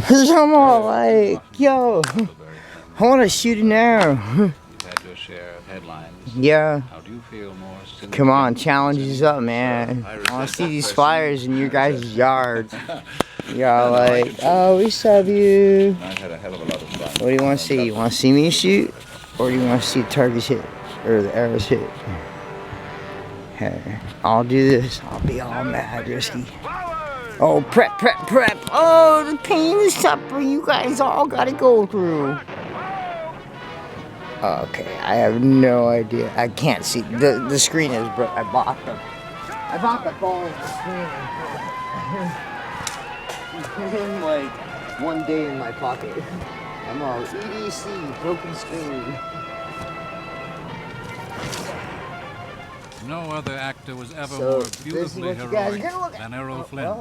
Cause I'm all like, yo, I want to shoot an arrow. You've had your share of headlines. Yeah. How do you feel more? Come on, challenges up, man. I want to see these flyers in your guys' yards. Y'all like, oh, we sub you. I've had a hell of a lot of fun. What do you want to see? You want to see me shoot? Or do you want to see the targets hit? Or the arrows hit? Hey, I'll do this. I'll be all mad, risky. Oh, prep. Oh, the pain and suffering you guys all gotta go through. Okay, I have no idea. I can't see. The screen is broke. I bought the phone screen. Like 1 day in my pocket. I'm all EDC, broken screen. No other actor was ever more beautifully heroic than Errol Flynn.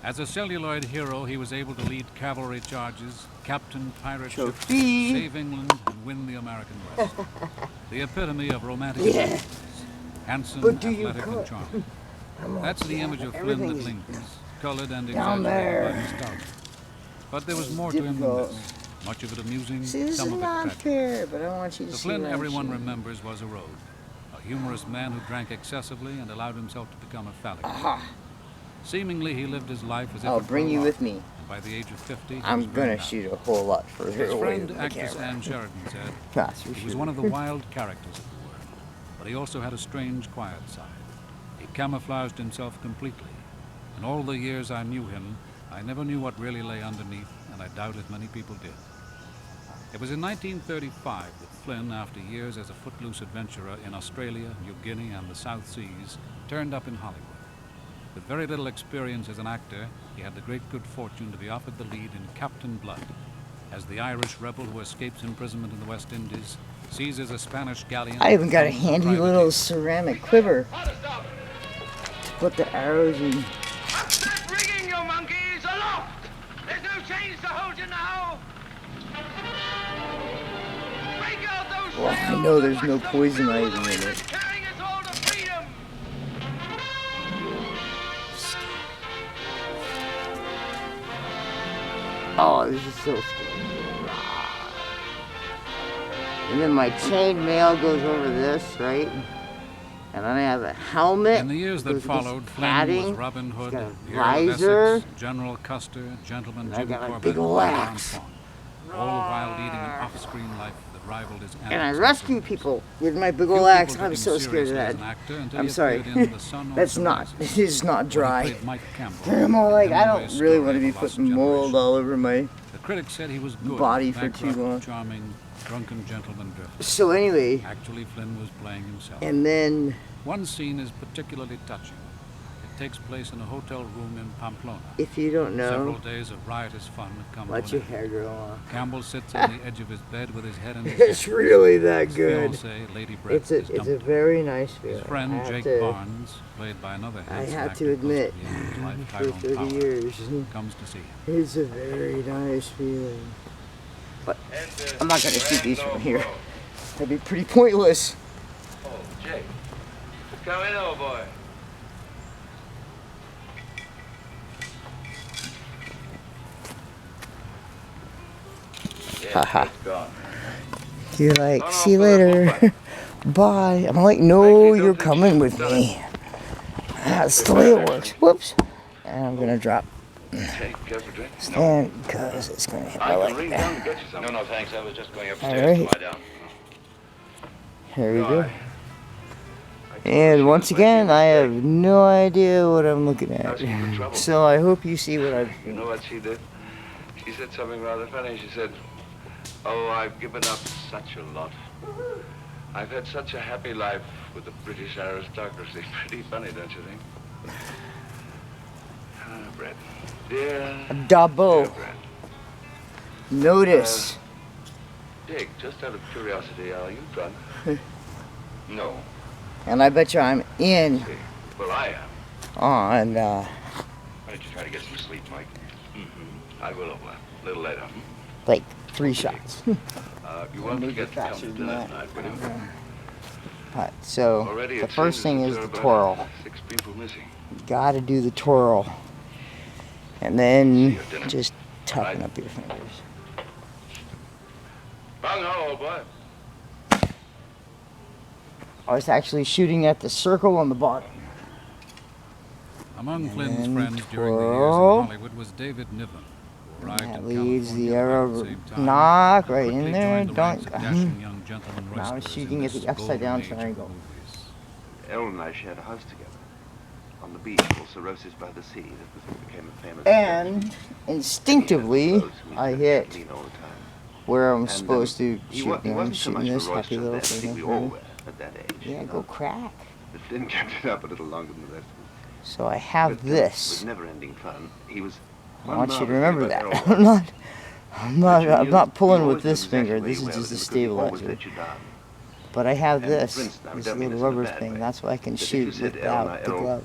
As a celluloid hero, he was able to lead cavalry charges, captain pirate ships, save England, and win the American West. The epitome of romantic emotions. Handsome, athletic, and charming. That's the image of Flynn that lingers, colored and exaggerated by nostalgia. But there was more to him than this. Much of it amusing, some of it tragic. The Flynn everyone remembers was a road. A humorous man who drank excessively and allowed himself to become a phallic. Seemingly, he lived his life as if I'll bring you with me. And by the age of 50, I'm gonna shoot a whole lot further his away friend, from the actress camera. Anne Sheridan said, he was sure. one of the wild characters of the world, but he also had a strange, quiet side. He camouflaged himself completely. In all the years I knew him, I never knew what really lay underneath, and I doubt if many people did. It was in 1935 that Flynn, after years as a footloose adventurer in Australia, New Guinea, and the South Seas, turned up in Hollywood. With very little experience as an actor, he had the great good fortune to be offered the lead in Captain Blood, as the Irish rebel who escapes imprisonment in the West Indies, seizes a Spanish galleon. I even got a handy little ceramic quiver to put the arrows in. Stop rigging, you monkeys! Aloft! There's no chains to hold you now! Break out those Well, I know there's no poison ivy in it. carrying us all to freedom! Oh, this is so scary. And then my chain mail goes over this, right? And then I have a helmet. In the years that followed, Flynn was Robin Hood, got a the Earl of visor. Essex, General Custer, Gentleman And I Jim got a Corbett, big ol' and axe. John Fawn, all while leading an off-screen life that rivaled his And I antics rescue and people with my big Few ol' axe. people I'm took so him scared of seriously as that. an actor until I'm he sorry. appeared in The Sun That's Also not. Rises, It is not where he dry. played Mike Campbell I'm all in like, I Hemingway's don't really story want to of be a lost putting mold generation. all over my The critics said he was good, body for bankrupt, too long. charming, drunken gentleman drifter. So anyway, Actually, Flynn was playing himself. and then One scene is particularly touching. It takes place in a hotel room in Pamplona. if you don't Several know, days of riotous fun have come let to your an hair end. grow on. Campbell sits on the edge of his bed with his head in his It's hands. really that His good. fiancée, Lady Brett, It's a very nice feeling. His friend I have Jake to- Barnes, played by another I handsome have actor to close admit, the end of his life, for Tyrone 30 Power, years, comes to see him. it's a very nice feeling. But I'm not gonna shoot these from here. That'd be pretty pointless. Oh, Jake. Come in, old boy. Haha. Gone. You're like, see you later. Bye. I'm like, no, you're coming with me. That's the way it works. Whoops. And I'm gonna drop. Hey, care for a drink? And because it's gonna hit my I can leg. ring down to get you something. No, thanks. I was just going upstairs All right. to lie down. Here we go. And once again, I have no idea what I'm looking at. So I hope you see what I've You know what she did? She said something rather funny. She said, "Oh, I've given up such a lot. I've had such a happy life with the British aristocracy." Pretty funny, don't you think? Ah, Brett. Dear, double. dear Brett. Notice. Dick, just out of curiosity, are you drunk? No. And I bet you I'm in See, well, I am. on Why don't you try to get some sleep, Mike? Mm-hmm. I will a little later. like 3 shots. You won't Maybe forget to come faster to than dinner that. tonight, will you? Alright, so Already the it first seems thing that is there the are twirl. about 6 people missing. Gotta do the twirl. And then just toughen up your fingers. Bung ho, old boy. I was actually shooting at the circle on the bottom. Among And Flynn's then friends during the years in twirl. Hollywood was David Niven, who arrived That in leads the California arrow about the same time knock and right in quickly there. joined the ranks Don't. of dashing young gentlemen Now I'm wrestlers shooting in at this the upside down golden age of triangle. movies. Errol and I shared a house together on the beach called Cirrhosis by the Sea. That was what became a famous. And instinctively, I hit Clean all the time. where I'm And, supposed to he shoot. wa- he Now I'm wasn't so shooting much this of a happy roister little then. I think we all thing. were at that age. Yeah, you go know. crack. But Flynn kept it up a little longer than the rest of us. So I have But, It this. was never-ending fun. He was. I want you to marvelous remember thing that. about Errol I'm was not. that I'm you not knew- pulling you with always knew this exactly finger. where This you is were just a because he always stabilizer. let you down. But I have And this. for instance, I This don't mean little this in a rubber bad thing. way, That's why I can but if shoot you said, Errol, without the Errol, glove.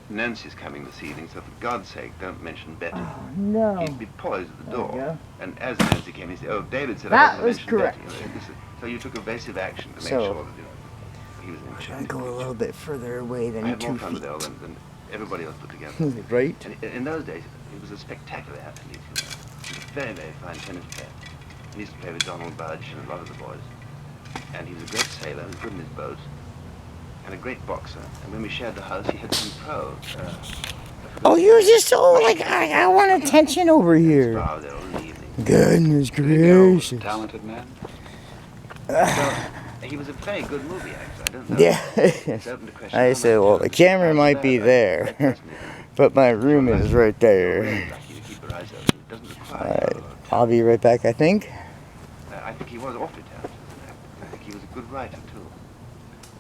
Nancy's coming this evening, so for God's sake, don't mention Betty. Oh no. He'd be poised at the There we door. go. And as Nancy came, he said, "Oh, David said That I was wasn't to mention correct. Betty." So you took evasive action to make So, sure that he was in I'm charge. gonna go a little bit further away I than had more 2 fun with feet. Errol than everybody else put together. Right? And in those days, he was a spectacular athlete. He was a very, very fine tennis player. He used to play with Donald Budge and a lot of the boys. And he was a great sailor, he was good in his boat, and a great boxer. And when we shared the house, he had some pro. Oh, you're just so like I want attention over here. Spa with Errol in the evening. Goodness Did he go with a gracious. talented man? So, he was a very good movie actor. I don't know. Yeah. It's open to question I how said, much well, of the it camera was might be there, but I there, personally think but my room is right you're there. really lucky to keep your eyes open. It doesn't require Alright, a lot of I'll be right back, I think. I think he was awfully talented as an actor. I think he was a good writer, too.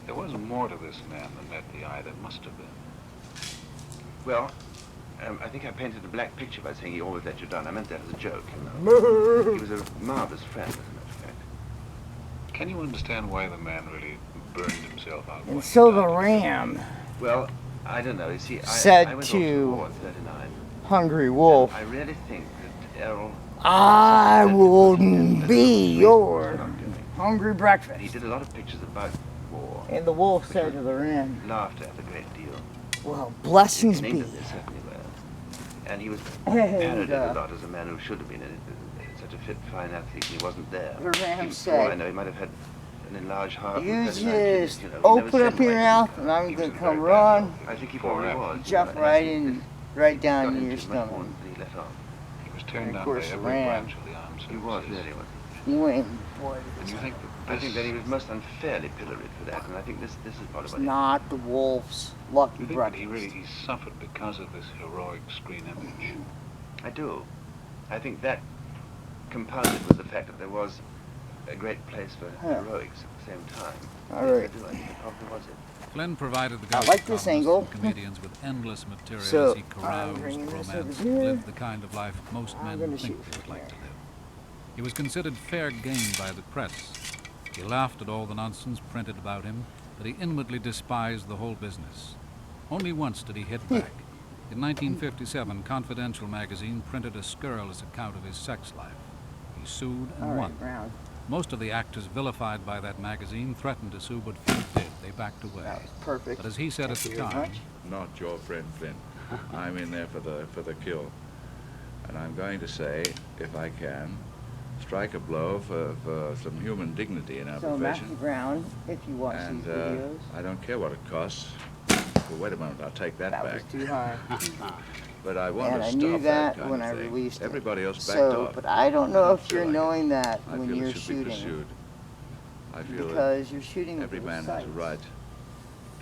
There was more to this man than met the eye. There must have been. Well, I think I painted a black picture by saying he always let you down. I meant that as a joke, you know. He was a marvelous friend, as a matter of fact. Can you understand why the man really burned himself out? when And he so the died? ram, Well, I don't know. You see, Said I went off to to the war in 39. Hungry Wolf, I really think that Errol... I that wouldn't that be was your not doing. hungry And he breakfast. did a lot of pictures about war. And the wolf said to the ram, Laughed at a great deal. well, blessings In be. England, they certainly were. And he was And, parodied a uh, lot as a man who should have been such a fit, fine athlete, and he wasn't there. The ram Even said, for all I know, he might have had an enlarged heart. you with 39 kids, just you know. He never open said up your why he mouth didn't and I'm He gonna was a come very bad run, man. go. I think he Poor probably Ram. was. jump and right I think in, this right got down into your him much more stomach. than he let on. He was And turned of down course by the every ram. branch of the armed He services. was, really was. You went, boy, And you think that I think that he was most unfairly pilloried for that, and I think this is part it's of what not the wolf's lucky you think that breakfast. he suffered because of this heroic screen image? I do. I think that compounded with the fact that there was a great place for heroics at the same time. All Yes, right. I do. I think it probably was it. Flynn provided the I Ghost like this columnists angle. and comedians with endless material So, as he I'm caroused, bringing this over romanced, here. lived the kind of life most I'm men gonna think shoot they would from like to here. live. He was considered fair game by the press. He laughed at all the nonsense printed about him, but he inwardly despised the whole business. Only once did he hit back. In 1957, Confidential magazine printed a scurrilous account of his sex life. He sued and All right, won. round. Most of the actors vilified by that magazine threatened to sue, but few did. They backed away. That was perfect. But as he said at Thank the you very time, much. Not your friend Flynn. I'm in there for the kill. And I'm going to say, if I can, strike a blow for some human dignity in our So Matthew profession. Brown, if you watch And these videos, I don't care what it costs. Well, wait a minute, I'll take that that back. was too high. But I want And to I stop knew that kind when of I thing. released it. Everybody else backed So, off. but I don't I know don't if feel you're like it. knowing that I when feel you're it should be shooting. pursued. I feel that Because you're shooting with every little man has a sights. right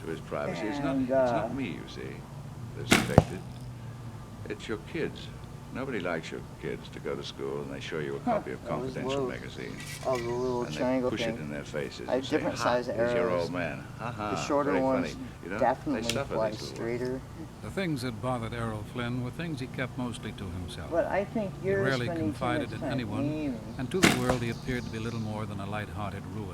to his privacy. It's And, not me, you see, that's affected. It's your kids. Nobody likes your kids to go to school and they show you a copy of I was Confidential loath magazine. Of the little And they triangle push thing. it in their faces. I have and say, different "Ha, size here's your arrows. old man. Ha ha. The shorter very ones funny. You know, definitely they suffer, fly these little ones. straighter. the things that bothered Errol Flynn were things he kept mostly to himself. But I think He you're rarely spending too confided much in time anyone, gaming. and to the world he appeared to be little more than a light-hearted roue.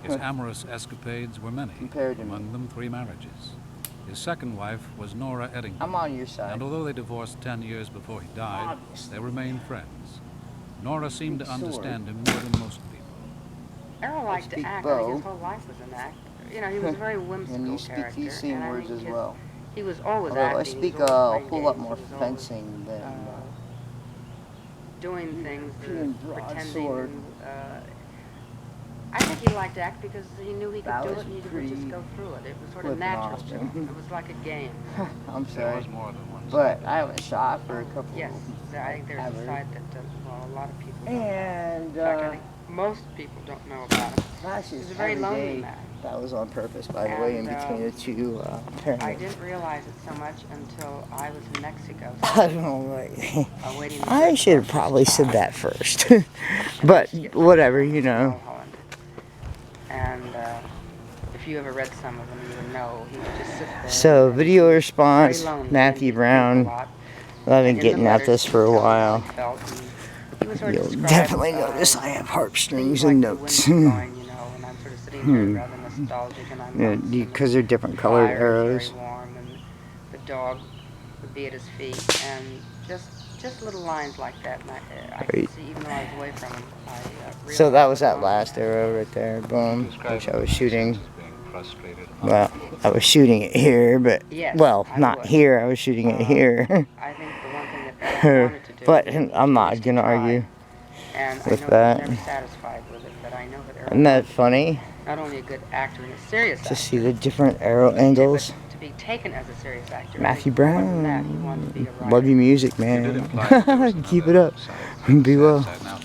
His amorous escapades were many, Compared to among me. them 3 marriages. His second wife was Nora Eddington, I'm on your side. and although they divorced 10 years before he died, Obviously. they remained friends. Nora seemed to Big sword. understand him more than most people. Errol liked to speak act. I bow. think his whole life was an act. You know, he was a very whimsical And you speak character. these same and I words think as well. He was always Although I acting. speak he was always a playing whole lot games, more he was always, fencing than doing things, Doing broadsword. pretending. I think he liked to act because he knew he could That do was it and he would pretty just go through it. It was sort of flippin' natural to awesome. him. It was like a game. I'm There sorry. was more than one But side. I haven't shot for a couple Yes, I think there's ever. a side that, well, a lot of people don't know. And In fact, I think most people don't know about him. that's He was just a very every lonely day. man. That was on purpose, by the way, in And, between the two I pyramids. didn't realize it so much until I was in Mexico. I don't know, like, Awaiting the I birth should of have our probably first said child. that first. And But I used to get whatever, letters you from know. Mulholland. And if you ever read some of them, you would know he would just sit there. So, and video very response, lonely, and Matthew he'd think a Brown. lot. I've been And in getting the at letters, this he for a would tell me how while. he felt, and he would sort of You'll describe, definitely notice I have things heartstrings like and the notes. wind blowing, you know, and I'm sort of sitting here rather nostalgic, and I'm Yeah, lonesome, because and they're different the colored fire is arrows. very warm, and the dog would be at his feet, and just little lines like that. And I could Right. see, even though I was away from him, I realized So that was what a that lonely last man he arrow was. right there. Boom. Describe Which I him was in a shooting. sense as being frustrated, Well, unfulfilled. I was shooting it here, but Yes, well, I not would. here. I was shooting it here. I think the one thing that Aaron wanted to do, But at I'm least not he gonna tried, argue and I with know that. he was never satisfied with it, but I know that Aaron Isn't that was funny not only a good actor and a serious to actor, see the different arrow but angles? to be taken as a serious actor. I Matthew think more than that, he wanted to Brown. be a writer. Love your music, You did man. imply that there was Keep it another up. side, Be sad well. side. Now,